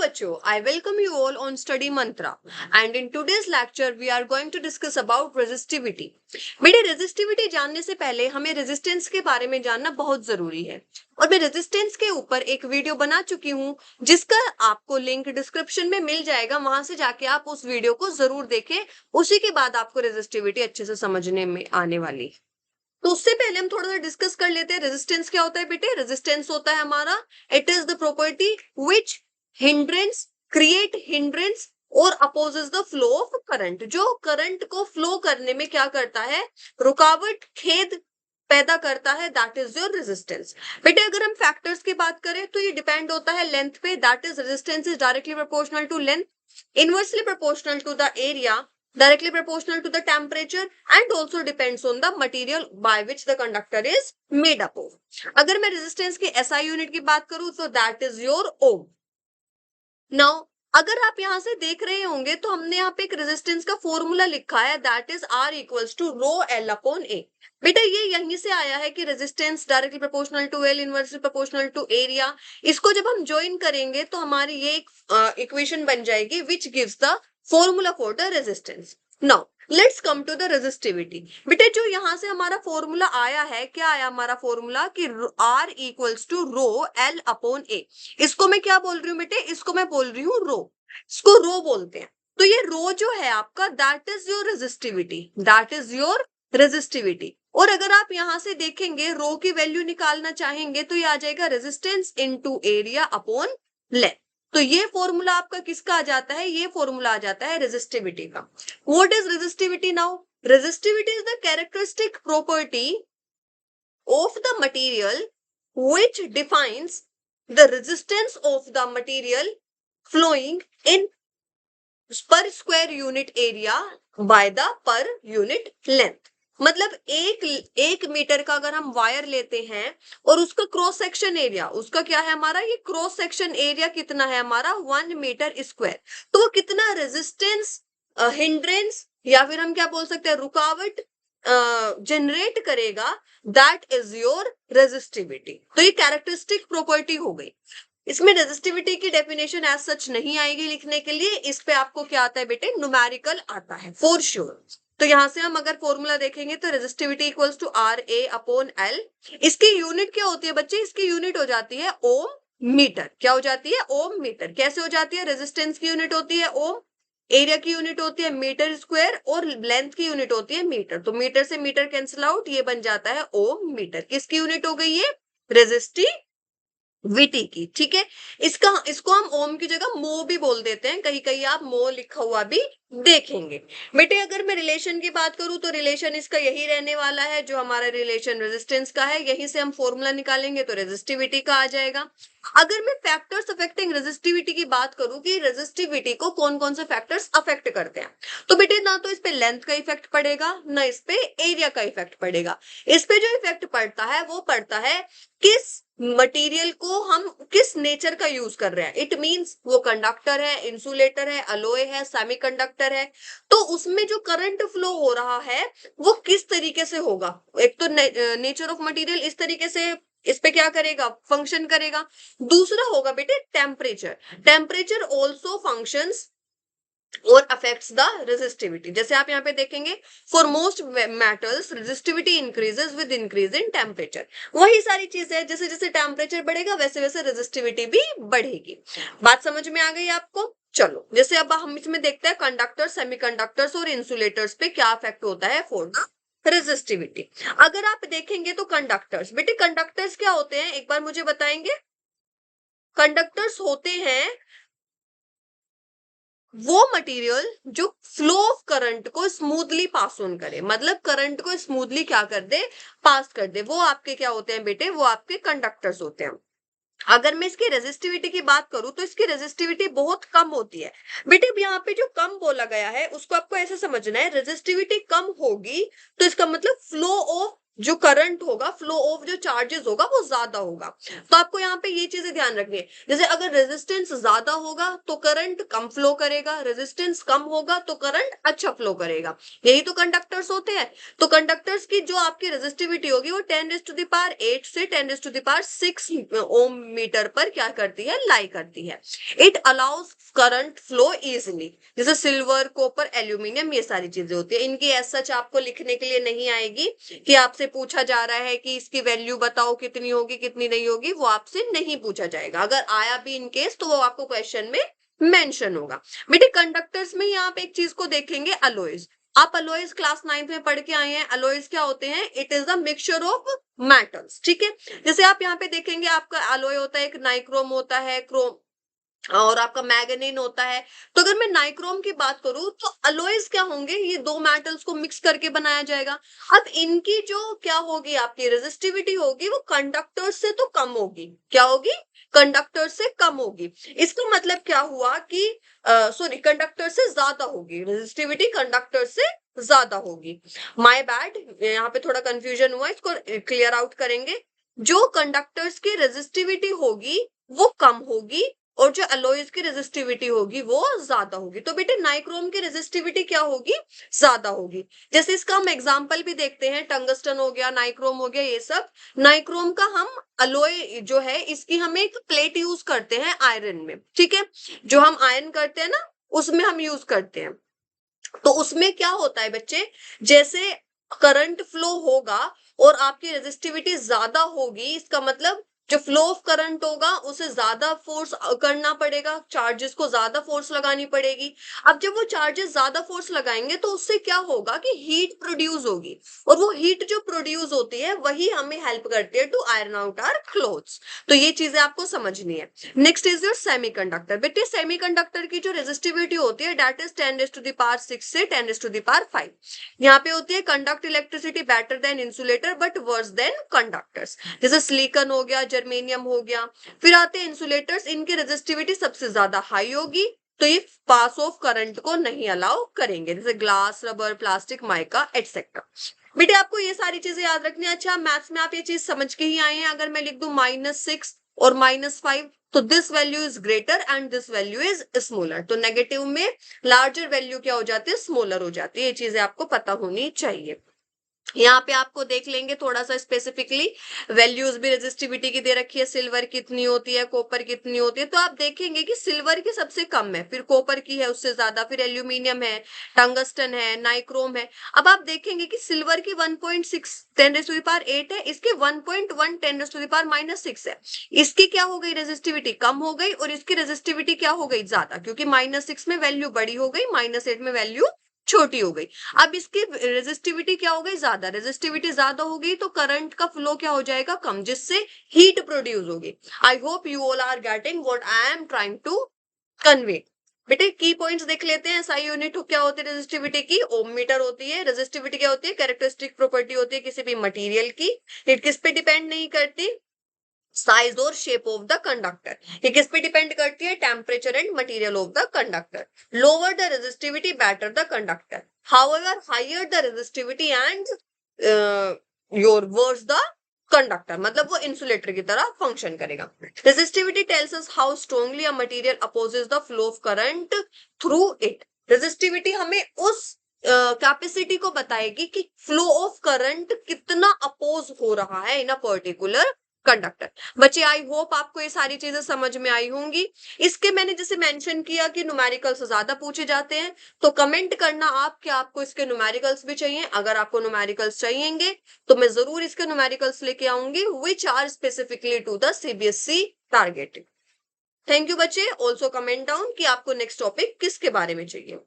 बच्चों, I welcome you all on Study Mantra and in today's lecture we are going to discuss about resistivity. बेटे resistivity जानने से पहले हमें resistance के बारे में जानना बहुत जरूरी है और मैं रेजिस्टेंस के ऊपर एक वीडियो बना चुकी हूँ जिसका आपको लिंक डिस्क्रिप्शन में मिल जाएगा। वहां से जाके आप उस वीडियो को जरूर देखें, उसी के बाद आपको रेजिस्टिविटी अच्छे से समझने में आने वाली है। तो उससे पहले हम थोड़ा सा डिस्कस कर लेते हैं रेजिस्टेंस क्या होता है। बेटे रेजिस्टेंस होता है हमारा, it is the property which hindrance create hindrance और opposes the flow of current. जो करंट को फ्लो करने में क्या करता है, रुकावट खेद पैदा करता है, दैट इज योर रेजिस्टेंस। बेटे अगर हम फैक्टर्स की बात करें तो ये डिपेंड होता है लेंथ पे, that is resistance is directly proportional to length, inversely proportional to the area, directly proportional to the temperature and also depends on the material by which the conductor is made up of. अगर मैं resistance की SI unit की बात करूं तो that is your ohm. Now अगर आप यहां से देख रहे होंगे तो हमने यहाँ पे एक रेजिस्टेंस का फॉर्मूला लिखा है, that is R equals to rho L upon A। बेटा ये यहीं से आया है कि resistance directly proportional to L inversely proportional to area. इसको जब हम ज्वाइन करेंगे तो हमारी ये एक इक्वेशन बन जाएगी which gives the formula for the resistance. Now let's come to the resistivity. बेटे जो यहाँ से हमारा फॉर्मूला आया है, क्या आया हमारा फॉर्मूला कि R equals to rho L upon A। इसको मैं क्या बोल रही हूँ बेटे, इसको मैं बोल रही हूँ रो, इसको रो बोलते हैं। तो ये रो जो है आपका that is your resistivity, that is your resistivity. और अगर आप यहां से देखेंगे रो की वैल्यू निकालना चाहेंगे तो ये आ जाएगा resistance into area upon length. तो ये फॉर्मूला आपका किसका आ जाता है, ये फॉर्मूला आ जाता है रेजिस्टिविटी का। What is resistivity now? Resistivity is the characteristic property of the material which defines the resistance of the material flowing in per square unit area by the per unit length. मतलब एक metre का अगर हम wire लेते हैं और उसका cross section area, उसका क्या है हमारा, ये क्रॉस सेक्शन एरिया कितना है हमारा 1 मीटर स्क्वायर। तो वो कितना रेजिस्टेंस हिंड्रेंस या फिर हम क्या बोल सकते हैं रुकावट जनरेट करेगा, दैट इज योर रेजिस्टिविटी। तो ये कैरेक्टरिस्टिक प्रॉपर्टी हो गई। इसमें रेजिस्टिविटी की डेफिनेशन एज सच नहीं आएगी लिखने के लिए, इस पे आपको क्या आता है बेटे, न्यूमेरिकल आता है फॉर श्योर। तो यहां से हम अगर फॉर्मूला देखेंगे तो resistivity equals to R A upon L. इसकी यूनिट क्या होती है बच्चे, इसकी यूनिट हो जाती है ओम मीटर। क्या हो जाती है, ओम मीटर। कैसे हो जाती है, रेजिस्टेंस की यूनिट होती है ओम, एरिया की यूनिट होती है मीटर स्क्वायर और लेंथ की यूनिट होती है मीटर। तो मीटर से मीटर कैंसिल आउट, ये बन जाता है ओम मीटर। किसकी यूनिट हो गई है, रेजिस्टिविटी की। ठीक है, इसको हम ओम की जगह मो भी बोल देते हैं, कहीं कहीं आप मो लिखा हुआ भी देखेंगे। बेटे अगर मैं रिलेशन की बात करूं तो रिलेशन इसका यही रहने वाला है जो हमारा रिलेशन रेजिस्टेंस का है, यहीं से हम फॉर्मूला निकालेंगे तो रेजिस्टिविटी का आ जाएगा। अगर मैं फैक्टर्स अफेक्टिंग रेजिस्टिविटी की बात करूं कि रेजिस्टिविटी को कौन कौन से फैक्टर्स अफेक्ट करते हैं, तो बेटे ना तो इस पे लेंथ का इफेक्ट पड़ेगा, ना इस पे एरिया का इफेक्ट पड़ेगा। इस पे जो इफेक्ट पड़ता है वो पड़ता है किस मटेरियल को हम किस नेचर का यूज कर रहे हैं। इट मींस वो कंडक्टर है, इंसुलेटर है, अलॉय है, सेमीकंडक्टर है, तो उसमें जो करंट फ्लो हो रहा है वो किस तरीके से होगा। एक तो नेचर ऑफ मटेरियल इस तरीके से इस पे क्या करेगा, फंक्शन करेगा। दूसरा होगा बेटे टेम्परेचर। टेम्परेचर ऑल्सो फंक्शंस और अफेक्ट्स द रेजिस्टिविटी। जैसे आप यहाँ पे देखेंगे for most metals resistivity increases with increase in temperature. वही सारी चीज है, जैसे जैसे टेम्परेचर बढ़ेगा वैसे वैसे रेजिस्टिविटी भी बढ़ेगी। बात समझ में आ गई आपको? चलो जैसे अब हम इसमें देखते हैं कंडक्टर्स, सेमीकंडक्टर्स और इंसुलेटर्स पे क्या इफेक्ट होता है फॉर द रेजिस्टिविटी। अगर आप देखेंगे तो कंडक्टर्स, बेटे कंडक्टर्स क्या होते हैं एक बार मुझे बताएंगे। कंडक्टर्स होते हैं वो मटेरियल जो फ्लो ऑफ करंट को स्मूथली पास ऑन करे, मतलब करंट को स्मूथली क्या कर दे, पास कर दे, वो आपके क्या होते हैं बेटे, वो आपके कंडक्टर्स होते हैं। अगर मैं इसकी रेजिस्टिविटी की बात करूं तो इसकी रेजिस्टिविटी बहुत कम होती है। बेटे यहाँ पे जो कम बोला गया है उसको आपको ऐसे समझना है, रेजिस्टिविटी कम होगी तो इसका मतलब फ्लो ऑफ जो करंट होगा, फ्लो ऑफ जो चार्जेस होगा वो ज्यादा होगा। तो आपको यहाँ पे ये चीजें ध्यान रखनी है, जैसे अगर रेजिस्टेंस ज्यादा होगा तो करंट कम फ्लो करेगा, रेजिस्टेंस कम होगा तो करंट अच्छा फ्लो करेगा। यही तो कंडक्टर्स होते हैं। तो कंडक्टर्स की जो आपकी रेजिस्टिविटी होगी वो 10⁸ से 10⁶ ओम मीटर पर क्या करती है, लाई करती है। It allows current flow easily. जैसे सिल्वर, कॉपर, एल्यूमिनियम, ये सारी चीजें होती है। इनकी एज सच आपको लिखने के लिए नहीं आएगी कि आपसे पूछा जा रहा है कि इसकी वैल्यू बताओ कितनी होगी कितनी नहीं होगी, वो आपसे नहीं पूछा जाएगा। अगर आया भी इन केस तो वो आपको क्वेश्चन में मेंशन होगा। बेटे कंडक्टर्स में ही आप एक चीज को देखेंगे, अलॉयज। आप अलॉयज क्लास 9th में पढ़ के आए हैं। अलॉयज क्या होते हैं, it is the mixture of metals, ठीक है। जैसे आप यहाँ पे देखेंगे आपका अलॉय होता है, एक नाइक्रोम होता है, क्रोम और आपका मैग्नीन होता है। तो अगर मैं नाइक्रोम की बात करूं तो अलॉयज क्या होंगे, ये दो मेटल्स को मिक्स करके बनाया जाएगा। अब इनकी जो क्या होगी, आपकी रेजिस्टिविटी होगी वो कंडक्टर से तो कम होगी। क्या होगी, कंडक्टर से कम होगी। इसका मतलब क्या हुआ कि सॉरी, कंडक्टर से ज्यादा होगी, रेजिस्टिविटी कंडक्टर से ज्यादा होगी। माय बैड, यहाँ पे थोड़ा कंफ्यूजन हुआ, इसको क्लियर आउट करेंगे। जो कंडक्टर्स की रेजिस्टिविटी होगी वो कम होगी और जो अलॉयज की रेजिस्टिविटी होगी वो ज्यादा होगी। तो बेटे नाइक्रोम की रेजिस्टिविटी क्या होगी, ज्यादा होगी। जैसे इसका हम एग्जांपल भी देखते हैं, टंगस्टन हो गया, नाइक्रोम हो गया, ये सब। नाइक्रोम का हम अलॉय जो है इसकी हम एक प्लेट यूज करते हैं आयरन में, ठीक है। जो हम आयरन करते हैं ना उसमें हम यूज करते हैं। तो उसमें क्या होता है बच्चे, जैसे करंट फ्लो होगा और आपकी रेजिस्टिविटी ज्यादा होगी, इसका मतलब जो फ्लो ऑफ करंट होगा उसे ज्यादा फोर्स करना पड़ेगा, चार्जेस को ज्यादा फोर्स लगानी पड़ेगी। अब जब वो चार्जेस ज्यादा फोर्स लगाएंगे तो उससे क्या होगा कि हीट प्रोड्यूस होगी, और वो हीट जो प्रोड्यूस होती है वही हमें हेल्प करती है to iron out our clothes. तो ये चीजें आपको समझनी है। Next is your semiconductor. बेटे सेमीकंडक्टर की जो रेजिस्टिविटी होती है दैट इज 10⁶ से 10⁵ यहाँ पे होती है conduct electricity better than insulator but worse than conductors. जैसे सिलिकॉन हो गया, जर्मेनियम हो गया। फिर आते हैं इंसुलेटर्स, इनकी रेजिस्टिविटी सबसे ज्यादा हाई होगी तो ये पास ऑफ करंट को नहीं अलाउ करेंगे, जैसे glass, rubber, plastic, mica etcetera. बेटे आपको ये सारी चीजें याद रखनी है। अच्छा, मैथ्स में आप ये चीज समझ के ही आए हैं। अगर मैं लिख दूं -6 और -5 तो this value is greater and this value is smaller. तो नेगेटिव में लार्जर वैल्यू क्या हो जाती है, स्मॉलर हो जाती है। ये चीजें आपको पता होनी चाहिए। यहाँ पे आपको देख लेंगे थोड़ा सा स्पेसिफिकली, वैल्यूज भी रेजिस्टिविटी की दे रखी है। सिल्वर कितनी होती है, कॉपर कितनी होती है, तो आप देखेंगे कि सिल्वर की सबसे कम है, फिर कॉपर की है उससे ज्यादा, फिर एल्यूमिनियम है, टंगस्टन है, नाइक्रोम है। अब आप देखेंगे कि सिल्वर की 1.6 10⁸ है, इसके 1.1 10⁻⁻6 है। इसकी क्या हो गई, रेजिस्टिविटी कम हो गई, और इसकी रेजिस्टिविटी क्या हो गई, ज्यादा, क्योंकि -6 में वैल्यू बड़ी हो गई, -8 में वैल्यू छोटी हो गई। अब इसकी रेजिस्टिविटी क्या हो गई, ज्यादा। रेजिस्टिविटी ज्यादा हो गई तो करंट का फ्लो क्या हो जाएगा, कम, जिससे हीट प्रोड्यूस होगी। I hope you all are getting what I am trying to convey. बेटे की पॉइंट्स देख लेते हैं। SI यूनिट क्या होती है रेजिस्टिविटी की, ओम मीटर होती है। रेजिस्टिविटी क्या होती है, कैरेक्टरिस्टिक प्रॉपर्टी होती है किसी भी मटेरियल की। ये किस पे डिपेंड नहीं करती, साइज और शेप ऑफ द कंडक्टर। ये किस पे डिपेंड करती है, temperature and material of the conductor. Lower the resistivity better the conductor, however higher the resistivity and your worse the conductor, मतलब वो इंसुलेटर की तरह फंक्शन करेगा। Resistivity tells us how strongly a material opposes the flow of current through it. Resistivity हमें उस capacity को बताएगी कि फ्लो ऑफ करंट कितना अपोज हो रहा है इन अ पर्टिकुलर कंडक्टर। बच्चे आई होप आपको ये सारी चीजें समझ में आई होंगी। इसके मैंने जैसे मेंशन किया कि न्यूमेरिकल्स ज्यादा पूछे जाते हैं, तो कमेंट करना आप कि आपको इसके न्यूमेरिकल्स भी चाहिए। अगर आपको न्यूमेरिकल्स चाहिएंगे तो मैं जरूर इसके न्यूमेरिकल्स लेके आऊंगी which are specifically to the CBSE targeted. Thank you बच्चे। ऑल्सो कमेंट डाउन कि आपको नेक्स्ट टॉपिक किसके बारे में चाहिए।